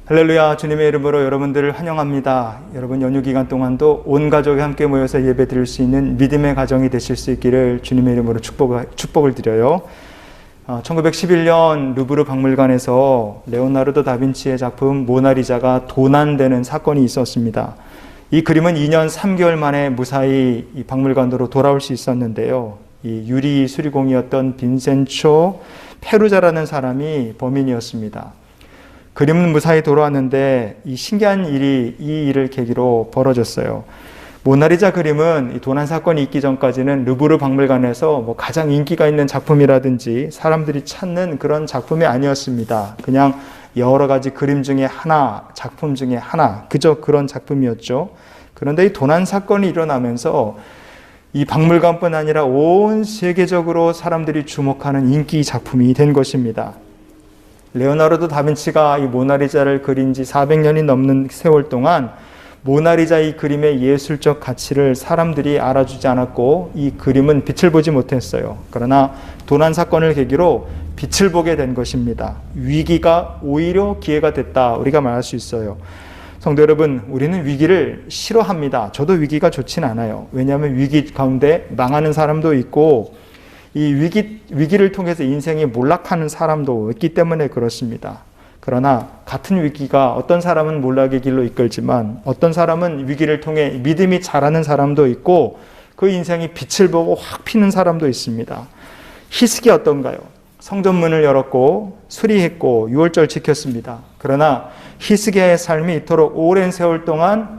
할렐루야, 주님의 이름으로 여러분들을 환영합니다. 여러분 연휴 기간 동안도 온 가족이 함께 모여서 예배 드릴 수 있는 믿음의 가정이 되실 수 있기를 주님의 이름으로 축복을 드려요. 1911년 루브르 박물관에서 레오나르도 다빈치의 작품 모나리자가 도난되는 사건이 있었습니다. 이 그림은 2년 3개월 만에 무사히 이 박물관으로 돌아올 수 있었는데요. 이 유리 수리공이었던 빈센초 페루자라는 사람이 범인이었습니다. 그림은 무사히 돌아왔는데 이 신기한 일이 이 일을 계기로 벌어졌어요. 모나리자 그림은 이 도난 사건이 있기 전까지는 루브르 박물관에서 가장 인기가 있는 작품이라든지 사람들이 찾는 그런 작품이 아니었습니다. 그냥 여러 가지 그림 중에 하나, 작품 중에 하나, 그저 그런 작품이었죠. 그런데 이 도난 사건이 일어나면서 이 박물관뿐 아니라 온 세계적으로 사람들이 주목하는 인기 작품이 된 것입니다. 레오나르도 다빈치가 이 모나리자를 그린 지 400년이 넘는 세월 동안 모나리자 이 그림의 예술적 가치를 사람들이 알아주지 않았고 이 그림은 빛을 보지 못했어요. 그러나 도난 사건을 계기로 빛을 보게 된 것입니다. 위기가 오히려 기회가 됐다, 우리가 말할 수 있어요. 성도 여러분, 우리는 위기를 싫어합니다. 저도 위기가 좋진 않아요. 왜냐하면 위기 가운데 망하는 사람도 있고 이 위기를 통해서 인생이 몰락하는 사람도 있기 때문에 그렇습니다. 그러나 같은 위기가 어떤 사람은 몰락의 길로 이끌지만 어떤 사람은 위기를 통해 믿음이 자라는 사람도 있고 그 인생이 빛을 보고 확 피는 사람도 있습니다. 히스기야 어떤가요? 성전문을 열었고 수리했고 유월절 지켰습니다. 그러나 히스기야의 삶이 이토록 오랜 세월 동안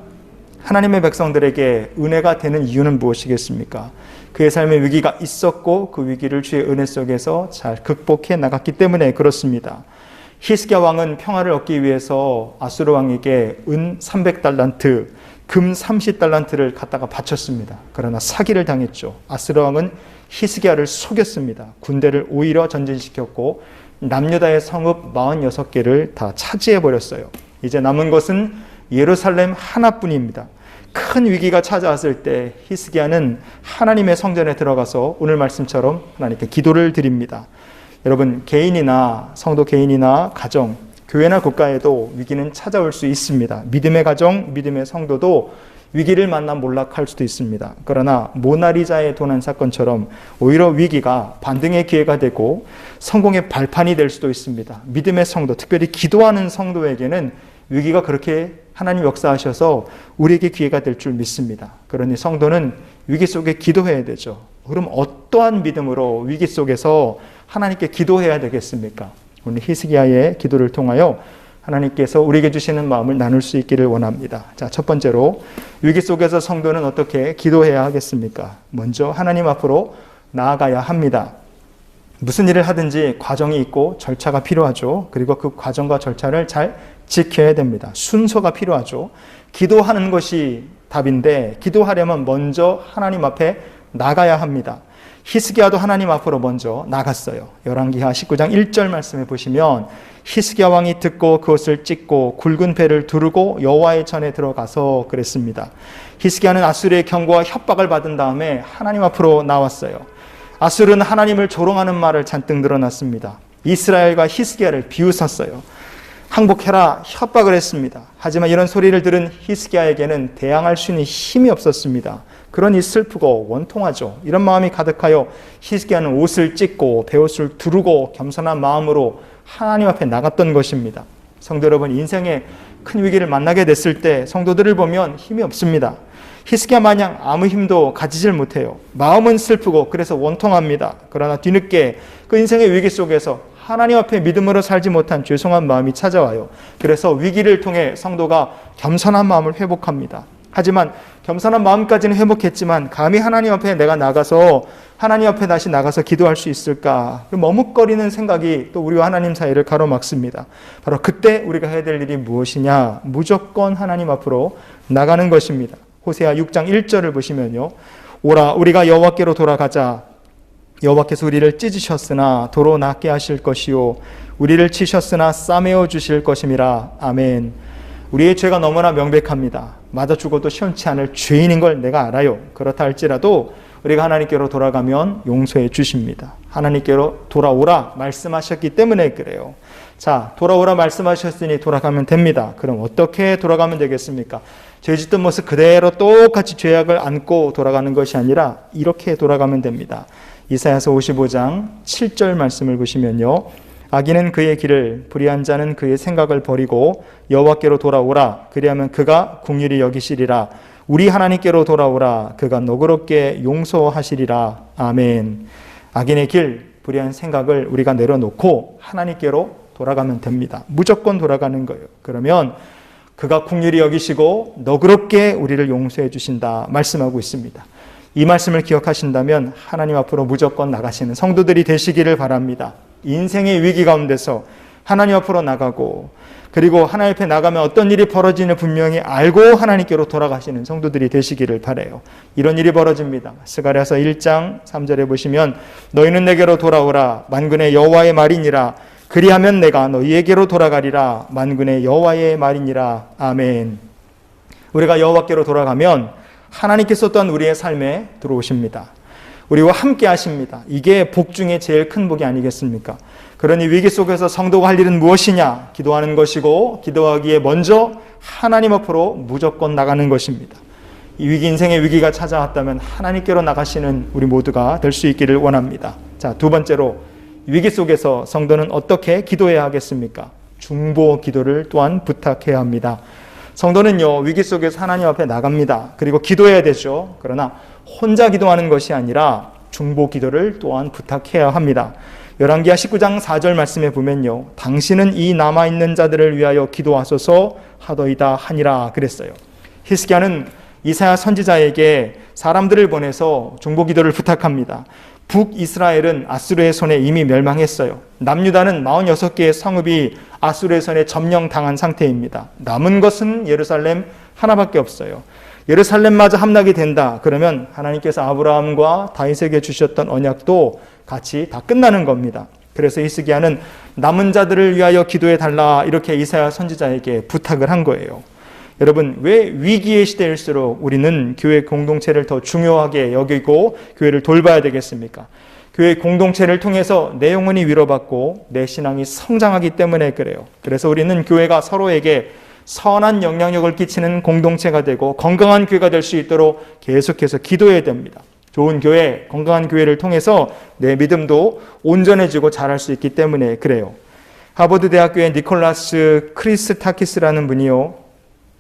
하나님의 백성들에게 은혜가 되는 이유는 무엇이겠습니까? 그의 삶에 위기가 있었고 그 위기를 주의 은혜 속에서 잘 극복해 나갔기 때문에 그렇습니다. 히스기야 왕은 평화를 얻기 위해서 아수르 왕에게 은 300달란트, 금 30달란트를 갖다가 바쳤습니다. 그러나 사기를 당했죠. 아수르 왕은 히스기야를 속였습니다. 군대를 오히려 전진시켰고 남유다의 성읍 46개를 다 차지해버렸어요. 이제 남은 것은 예루살렘 하나뿐입니다. 큰 위기가 찾아왔을 때 히스기야는 하나님의 성전에 들어가서 오늘 말씀처럼 하나님께 기도를 드립니다. 여러분, 개인이나 성도 개인이나 가정, 교회나 국가에도 위기는 찾아올 수 있습니다. 믿음의 가정, 믿음의 성도도 위기를 만나 몰락할 수도 있습니다. 그러나 모나리자의 도난 사건처럼 오히려 위기가 반등의 기회가 되고 성공의 발판이 될 수도 있습니다. 믿음의 성도, 특별히 기도하는 성도에게는 위기가 그렇게 하나님 역사하셔서 우리에게 기회가 될 줄 믿습니다. 그러니 성도는 위기 속에 기도해야 되죠. 그럼 어떠한 믿음으로 위기 속에서 하나님께 기도해야 되겠습니까? 오늘 히스기야의 기도를 통하여 하나님께서 우리에게 주시는 마음을 나눌 수 있기를 원합니다. 자, 첫 번째로 위기 속에서 성도는 어떻게 기도해야 하겠습니까? 먼저 하나님 앞으로 나아가야 합니다. 무슨 일을 하든지 과정이 있고 절차가 필요하죠. 그리고 그 과정과 절차를 잘 지켜야 됩니다. 순서가 필요하죠. 기도하는 것이 답인데 기도하려면 먼저 하나님 앞에 나가야 합니다. 히스기야도 하나님 앞으로 먼저 나갔어요. 열왕기하 19장 1절 말씀에 보시면 히스기야 왕이 듣고 그것을 찢고 굵은 배를 두르고 여호와의 전에 들어가서 그랬습니다. 히스기야는 아수르의 경고와 협박을 받은 다음에 하나님 앞으로 나왔어요. 아수르는 하나님을 조롱하는 말을 잔뜩 늘어놨습니다. 이스라엘과 히스기야를 비웃었어요. 항복해라 협박을 했습니다. 하지만 이런 소리를 들은 히스기야에게는 대항할 수 있는 힘이 없었습니다. 그러니 슬프고 원통하죠. 이런 마음이 가득하여 히스기야는 옷을 찢고 베옷을 두르고 겸손한 마음으로 하나님 앞에 나갔던 것입니다. 성도 여러분, 인생에 큰 위기를 만나게 됐을 때 성도들을 보면 힘이 없습니다. 히스기야 마냥 아무 힘도 가지질 못해요. 마음은 슬프고 그래서 원통합니다. 그러나 뒤늦게 그 인생의 위기 속에서 하나님 앞에 믿음으로 살지 못한 죄송한 마음이 찾아와요. 그래서 위기를 통해 성도가 겸손한 마음을 회복합니다. 하지만 겸손한 마음까지는 회복했지만 감히 하나님 앞에 내가 나가서 하나님 앞에 다시 나가서 기도할 수 있을까? 머뭇거리는 생각이 또 우리와 하나님 사이를 가로막습니다. 바로 그때 우리가 해야 될 일이 무엇이냐? 무조건 하나님 앞으로 나가는 것입니다. 호세아 6장 1절을 보시면요. 오라 우리가 여호와께로 돌아가자. 여호와께서 우리를 찢으셨으나 도로 낫게 하실 것이요 우리를 치셨으나 싸매어 주실 것임이라. 아멘. 우리의 죄가 너무나 명백합니다. 맞아 죽어도 시원치 않을 죄인인 걸 내가 알아요. 그렇다 할지라도 우리가 하나님께로 돌아가면 용서해 주십니다. 하나님께로 돌아오라 말씀하셨기 때문에 그래요. 자, 돌아오라 말씀하셨으니 돌아가면 됩니다. 그럼 어떻게 돌아가면 되겠습니까? 죄 짓던 모습 그대로 똑같이 죄악을 안고 돌아가는 것이 아니라 이렇게 돌아가면 됩니다. 이사야서 55장 7절 말씀을 보시면요. 악인은 그의 길을, 불의한 자는 그의 생각을 버리고 여호와께로 돌아오라. 그리하면 그가 긍휼히 여기시리라. 우리 하나님께로 돌아오라. 그가 너그럽게 용서하시리라. 아멘. 악인의 길, 불의한 생각을 우리가 내려놓고 하나님께로 돌아가면 됩니다. 무조건 돌아가는 거예요. 그러면 그가 긍휼히 여기시고 너그럽게 우리를 용서해 주신다 말씀하고 있습니다. 이 말씀을 기억하신다면 하나님 앞으로 무조건 나가시는 성도들이 되시기를 바랍니다. 인생의 위기 가운데서 하나님 앞으로 나가고, 그리고 하나님 앞에 나가면 어떤 일이 벌어지는 분명히 알고 하나님께로 돌아가시는 성도들이 되시기를 바라요. 이런 일이 벌어집니다. 스가랴서 1장 3절에 보시면 너희는 내게로 돌아오라. 만군의 여호와의 말이니라. 그리하면 내가 너희에게로 돌아가리라. 만군의 여호와의 말이니라. 아멘. 우리가 여호와께로 돌아가면 하나님께서 또한 우리의 삶에 들어오십니다. 우리와 함께 하십니다. 이게 복 중에 제일 큰 복이 아니겠습니까? 그러니 위기 속에서 성도가 할 일은 무엇이냐? 기도하는 것이고, 기도하기에 먼저 하나님 앞으로 무조건 나가는 것입니다. 이 위기, 인생의 위기가 찾아왔다면 하나님께로 나가시는 우리 모두가 될 수 있기를 원합니다. 자, 두 번째로 위기 속에서 성도는 어떻게 기도해야 하겠습니까? 중보 기도를 또한 부탁해야 합니다. 성도는요, 위기 속에서 하나님 앞에 나갑니다. 그리고 기도해야 되죠. 그러나 혼자 기도하는 것이 아니라 중보 기도를 또한 부탁해야 합니다. 열왕기하 19장 4절 말씀에 보면요, 당신은 이 남아있는 자들을 위하여 기도하소서 하더이다 하니라 그랬어요. 히스기야는 이사야 선지자에게 사람들을 보내서 중보 기도를 부탁합니다. 북이스라엘은 아수르의 손에 이미 멸망했어요. 남유다는 46개의 성읍이 아수르의 손에 점령당한 상태입니다. 남은 것은 예루살렘 하나밖에 없어요. 예루살렘마저 함락이 된다. 그러면 하나님께서 아브라함과 다윗에게 주셨던 언약도 같이 다 끝나는 겁니다. 그래서 히스기야는 남은 자들을 위하여 기도해 달라 이렇게 이사야 선지자에게 부탁을 한 거예요. 여러분, 왜 위기의 시대일수록 우리는 교회 공동체를 더 중요하게 여기고 교회를 돌봐야 되겠습니까? 교회 공동체를 통해서 내 영혼이 위로받고 내 신앙이 성장하기 때문에 그래요. 그래서 우리는 교회가 서로에게 선한 영향력을 끼치는 공동체가 되고 건강한 교회가 될 수 있도록 계속해서 기도해야 됩니다. 좋은 교회, 건강한 교회를 통해서 내 믿음도 온전해지고 자랄 수 있기 때문에 그래요. 하버드 대학교의 니콜라스 크리스타키스라는 분이요,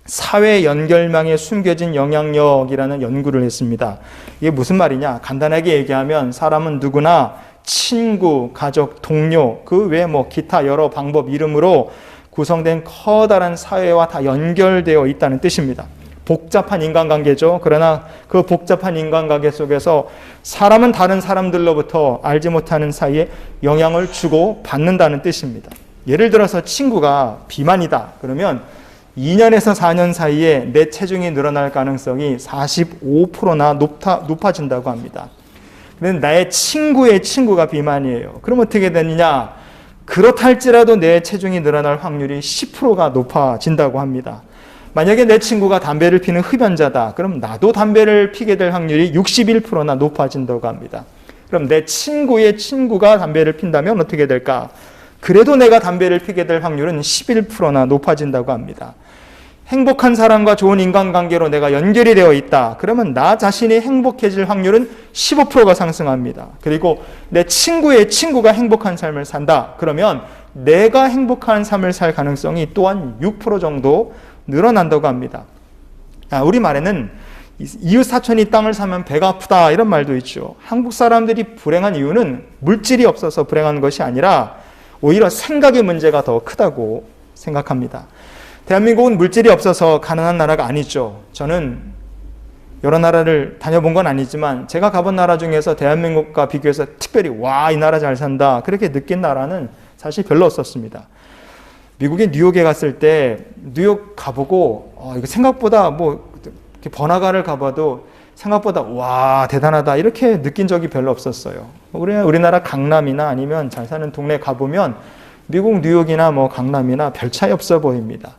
사회 연결망에 숨겨진 영향력이라는 연구를 했습니다. 이게 무슨 말이냐? 간단하게 얘기하면 사람은 누구나 친구, 가족, 동료, 그 외 기타 여러 방법 이름으로 구성된 커다란 사회와 다 연결되어 있다는 뜻입니다. 복잡한 인간관계죠. 그러나 그 복잡한 인간관계 속에서 사람은 다른 사람들로부터 알지 못하는 사이에 영향을 주고 받는다는 뜻입니다. 예를 들어서 친구가 비만이다. 그러면 2년에서 4년 사이에 내 체중이 늘어날 가능성이 45%나 높아진다고 합니다. 그런데 나의 친구의 친구가 비만이에요. 그럼 어떻게 되느냐? 그렇다 할지라도 내 체중이 늘어날 확률이 10%가 높아진다고 합니다. 만약에 내 친구가 담배를 피는 흡연자다. 그럼 나도 담배를 피게 될 확률이 61%나 높아진다고 합니다. 그럼 내 친구의 친구가 담배를 핀다면 어떻게 될까? 그래도 내가 담배를 피게 될 확률은 11%나 높아진다고 합니다. 행복한 사람과 좋은 인간관계로 내가 연결이 되어 있다. 그러면 나 자신이 행복해질 확률은 15%가 상승합니다. 그리고 내 친구의 친구가 행복한 삶을 산다. 그러면 내가 행복한 삶을 살 가능성이 또한 6% 정도 늘어난다고 합니다. 우리말에는 이웃 사촌이 땅을 사면 배가 아프다 이런 말도 있죠. 한국 사람들이 불행한 이유는 물질이 없어서 불행한 것이 아니라 오히려 생각의 문제가 더 크다고 생각합니다. 대한민국은 물질이 없어서 가난한 나라가 아니죠. 저는 여러 나라를 다녀본 건 아니지만 제가 가본 나라 중에서 대한민국과 비교해서 특별히 와, 이 나라 잘 산다 그렇게 느낀 나라는 사실 별로 없었습니다. 미국의 뉴욕에 갔을 때 뉴욕 가보고 이거 생각보다 이렇게 번화가를 가봐도 생각보다 와, 대단하다 이렇게 느낀 적이 별로 없었어요. 우리나라 강남이나 아니면 잘 사는 동네 가보면 미국 뉴욕이나 강남이나 별 차이 없어 보입니다.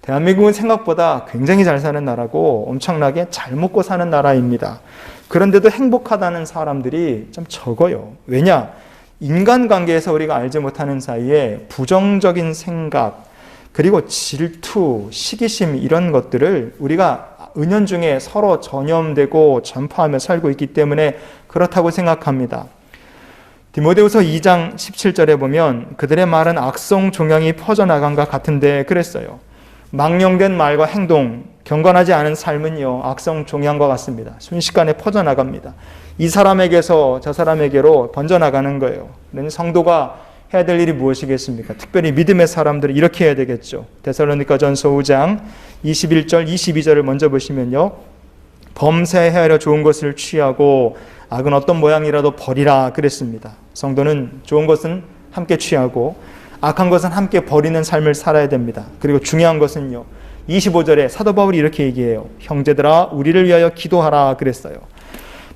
대한민국은 생각보다 굉장히 잘 사는 나라고 엄청나게 잘 먹고 사는 나라입니다. 그런데도 행복하다는 사람들이 좀 적어요. 왜냐? 인간관계에서 우리가 알지 못하는 사이에 부정적인 생각, 그리고 질투, 시기심 이런 것들을 우리가 은연중에 서로 전염되고 전파하며 살고 있기 때문에 그렇다고 생각합니다. 디모데후서 2장 17절에 보면 그들의 말은 악성 종양이 퍼져나간과 같은데 그랬어요. 망령된 말과 행동, 경건하지 않은 삶은요, 악성 종양과 같습니다. 순식간에 퍼져나갑니다. 이 사람에게서 저 사람에게로 번져나가는 거예요. 그러니 성도가 해야 될 일이 무엇이겠습니까? 특별히 믿음의 사람들은 이렇게 해야 되겠죠. 데살로니가전서 5장 21절 22절을 먼저 보시면요, 범사에 헤아려 좋은 것을 취하고 악은 어떤 모양이라도 버리라 그랬습니다. 성도는 좋은 것은 함께 취하고 악한 것은 함께 버리는 삶을 살아야 됩니다. 그리고 중요한 것은요, 25절에 사도 바울이 이렇게 얘기해요. 형제들아 우리를 위하여 기도하라 그랬어요.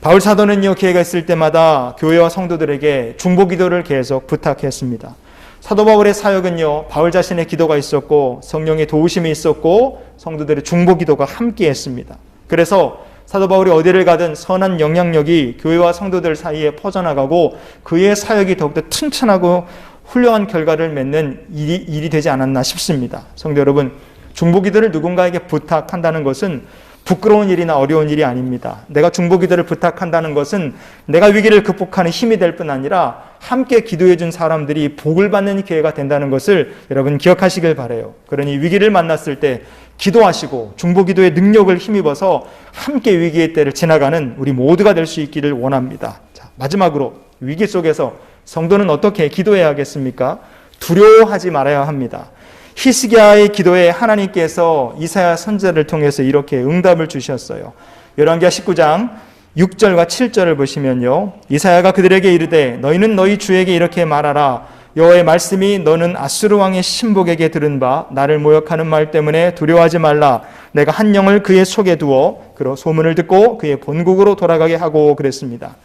바울 사도는요, 기회가 있을 때마다 교회와 성도들에게 중보 기도를 계속 부탁했습니다. 사도 바울의 사역은요, 바울 자신의 기도가 있었고 성령의 도우심이 있었고 성도들의 중보 기도가 함께 했습니다. 그래서 사도 바울이 어디를 가든 선한 영향력이 교회와 성도들 사이에 퍼져나가고 그의 사역이 더욱더 튼튼하고 훌륭한 결과를 맺는 일이 되지 않았나 싶습니다. 성도 여러분, 중보 기도를 누군가에게 부탁한다는 것은 부끄러운 일이나 어려운 일이 아닙니다. 내가 중보 기도를 부탁한다는 것은 내가 위기를 극복하는 힘이 될 뿐 아니라 함께 기도해 준 사람들이 복을 받는 기회가 된다는 것을 여러분 기억하시길 바라요. 그러니 위기를 만났을 때 기도하시고 중보 기도의 능력을 힘입어서 함께 위기의 때를 지나가는 우리 모두가 될 수 있기를 원합니다. 자, 마지막으로 위기 속에서 성도는 어떻게 기도해야 하겠습니까? 두려워하지 말아야 합니다. 히스기야의 기도에 하나님께서 이사야 선지자를 통해서 이렇게 응답을 주셨어요. 열왕기하 19장 6절과 7절을 보시면요, 이사야가 그들에게 이르되 너희는 너희 주에게 이렇게 말하라. 여호와의 말씀이 너는 아수르 왕의 신복에게 들은 바 나를 모욕하는 말 때문에 두려워하지 말라. 내가 한 영을 그의 속에 두어 그로 소문을 듣고 그의 본국으로 돌아가게 하고 그랬습니다.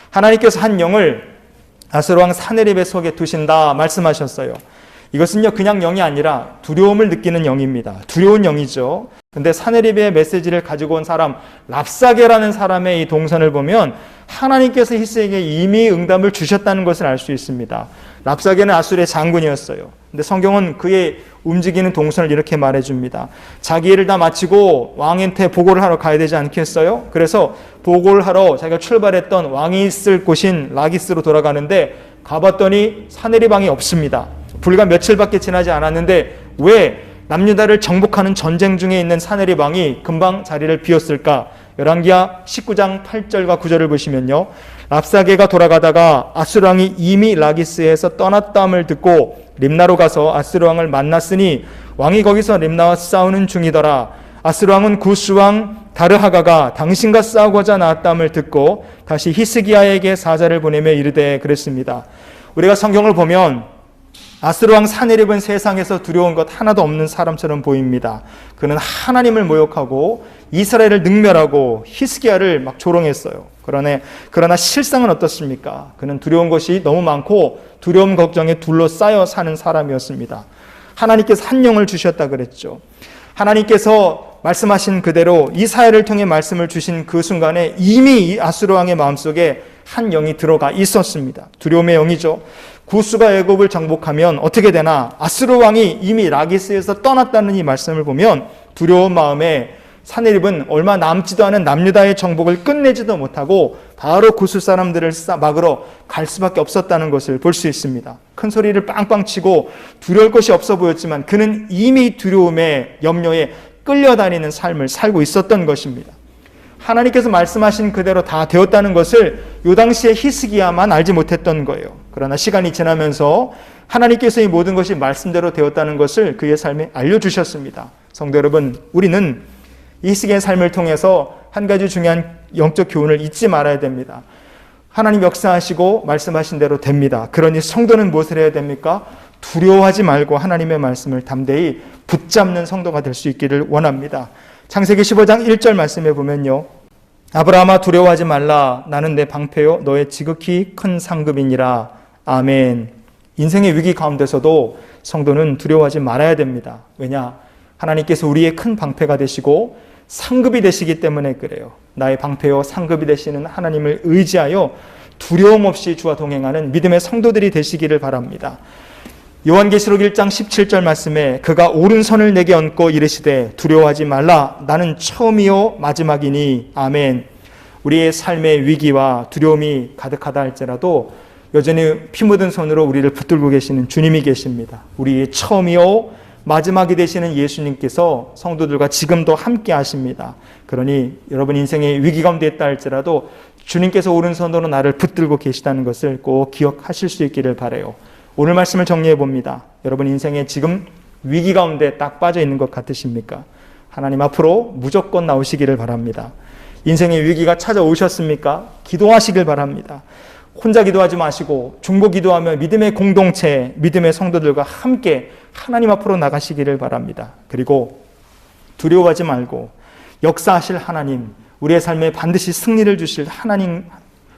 하나님께서 한 영을 아수르 왕 사네립의 속에 두신다 말씀하셨어요. 이것은요, 그냥 영이 아니라 두려움을 느끼는 영입니다. 두려운 영이죠. 근데 사네립의 메시지를 가지고 온 사람 랍사게라는 사람의 이 동선을 보면 하나님께서 히스기야에게 이미 응답을 주셨다는 것을 알 수 있습니다. 랍사게는 아수르의 장군이었어요. 근데 성경은 그의 움직이는 동선을 이렇게 말해줍니다. 자기 일을 다 마치고 왕한테 보고를 하러 가야 되지 않겠어요? 그래서 보고를 하러 자기가 출발했던 왕이 있을 곳인 라기스로 돌아가는데 가봤더니 사네립 왕이 없습니다. 불과 며칠밖에 지나지 않았는데 왜 남유다를 정복하는 전쟁 중에 있는 사네립 왕이 금방 자리를 비웠을까? 열왕기하 19장 8절과 9절을 보시면요, 랍사게가 돌아가다가 아수르 왕이 이미 라기스에서 떠났다함을 듣고 림나로 가서 아수르 왕을 만났으니 왕이 거기서 림나와 싸우는 중이더라. 아수르 왕은 구스 왕 다르하가가 당신과 싸우고자 나왔다함을 듣고 다시 히스기야에게 사자를 보내며 이르되 그랬습니다. 우리가 성경을 보면 아수르 왕 사네립은 세상에서 두려운 것 하나도 없는 사람처럼 보입니다. 그는 하나님을 모욕하고 이스라엘을 능멸하고 히스기야를 막 조롱했어요. 그러나 실상은 어떻습니까? 그는 두려운 것이 너무 많고 두려움 걱정에 둘러싸여 사는 사람이었습니다. 하나님께서 한 영을 주셨다 그랬죠. 하나님께서 말씀하신 그대로 이사야를 통해 말씀을 주신 그 순간에 이미 아수르 왕의 마음속에 한 영이 들어가 있었습니다. 두려움의 영이죠. 구스가 애굽을 정복하면 어떻게 되나? 아수르 왕이 이미 라기스에서 떠났다는 이 말씀을 보면 두려운 마음에 사네립은 얼마 남지도 않은 남유다의 정복을 끝내지도 못하고 바로 구스 사람들을 막으러 갈 수밖에 없었다는 것을 볼 수 있습니다. 큰 소리를 빵빵 치고 두려울 것이 없어 보였지만 그는 이미 두려움에 염려에 끌려다니는 삶을 살고 있었던 것입니다. 하나님께서 말씀하신 그대로 다 되었다는 것을 이 당시에 히스기야만 알지 못했던 거예요. 그러나 시간이 지나면서 하나님께서 이 모든 것이 말씀대로 되었다는 것을 그의 삶에 알려주셨습니다. 성도 여러분, 우리는 히스기야의 삶을 통해서 한 가지 중요한 영적 교훈을 잊지 말아야 됩니다. 하나님 역사하시고 말씀하신 대로 됩니다. 그러니 성도는 무엇을 해야 됩니까? 두려워하지 말고 하나님의 말씀을 담대히 붙잡는 성도가 될 수 있기를 원합니다. 창세기 15장 1절 말씀에 보면요, 아브라함아 두려워하지 말라. 나는 내 방패요 너의 지극히 큰 상급이니라. 아멘. 인생의 위기 가운데서도 성도는 두려워하지 말아야 됩니다. 왜냐? 하나님께서 우리의 큰 방패가 되시고 상급이 되시기 때문에 그래요. 나의 방패요 상급이 되시는 하나님을 의지하여 두려움 없이 주와 동행하는 믿음의 성도들이 되시기를 바랍니다. 요한계시록 1장 17절 말씀에 그가 오른손을 내게 얹고 이르시되 두려워하지 말라 나는 처음이요 마지막이니 아멘. 우리의 삶의 위기와 두려움이 가득하다 할지라도 여전히 피 묻은 손으로 우리를 붙들고 계시는 주님이 계십니다. 우리의 처음이요 마지막이 되시는 예수님께서 성도들과 지금도 함께 하십니다. 그러니 여러분 인생의 위기 가운데 있다 할지라도 주님께서 오른손으로 나를 붙들고 계시다는 것을 꼭 기억하실 수 있기를 바라요. 오늘 말씀을 정리해 봅니다. 여러분 인생에 지금 위기 가운데 딱 빠져 있는 것 같으십니까? 하나님 앞으로 무조건 나오시기를 바랍니다. 인생의 위기가 찾아오셨습니까? 기도하시길 바랍니다. 혼자 기도하지 마시고 중보 기도하며 믿음의 공동체, 믿음의 성도들과 함께 하나님 앞으로 나가시기를 바랍니다. 그리고 두려워하지 말고 역사하실 하나님, 우리의 삶에 반드시 승리를 주실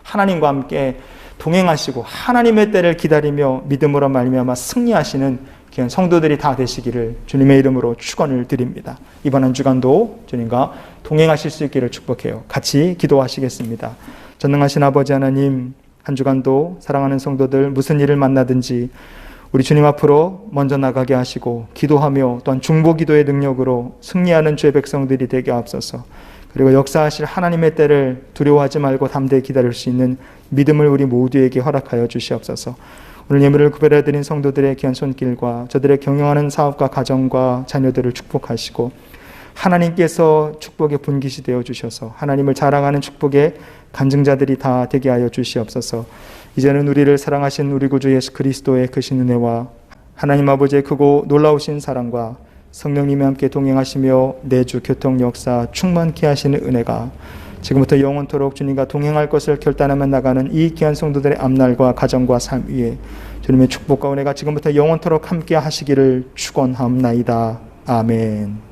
하나님과 함께 동행하시고 하나님의 때를 기다리며 믿음으로 말미암아 승리하시는 귀한 성도들이 다 되시기를 주님의 이름으로 축원을 드립니다. 이번 한 주간도 주님과 동행하실 수 있기를 축복해요. 같이 기도하시겠습니다. 전능하신 아버지 하나님, 한 주간도 사랑하는 성도들 무슨 일을 만나든지 우리 주님 앞으로 먼저 나가게 하시고 기도하며 또한 중보 기도의 능력으로 승리하는 주의 백성들이 되게 하옵소서. 그리고 역사하실 하나님의 때를 두려워하지 말고 담대히 기다릴 수 있는 믿음을 우리 모두에게 허락하여 주시옵소서. 오늘 예물을 구별해드린 성도들의 귀한 손길과 저들의 경영하는 사업과 가정과 자녀들을 축복하시고 하나님께서 축복의 분깃이 되어 주셔서 하나님을 자랑하는 축복의 간증자들이 다 되게 하여 주시옵소서. 이제는 우리를 사랑하신 우리 구주 예수 그리스도의 크신 은혜와 하나님 아버지의 크고 놀라우신 사랑과 성령님이 함께 동행하시며 내주 교통 역사 충만케 하시는 은혜가 지금부터 영원토록 주님과 동행할 것을 결단하며 나가는 이 귀한 성도들의 앞날과 가정과 삶 위에 주님의 축복과 은혜가 지금부터 영원토록 함께 하시기를 축원하옵나이다. 아멘.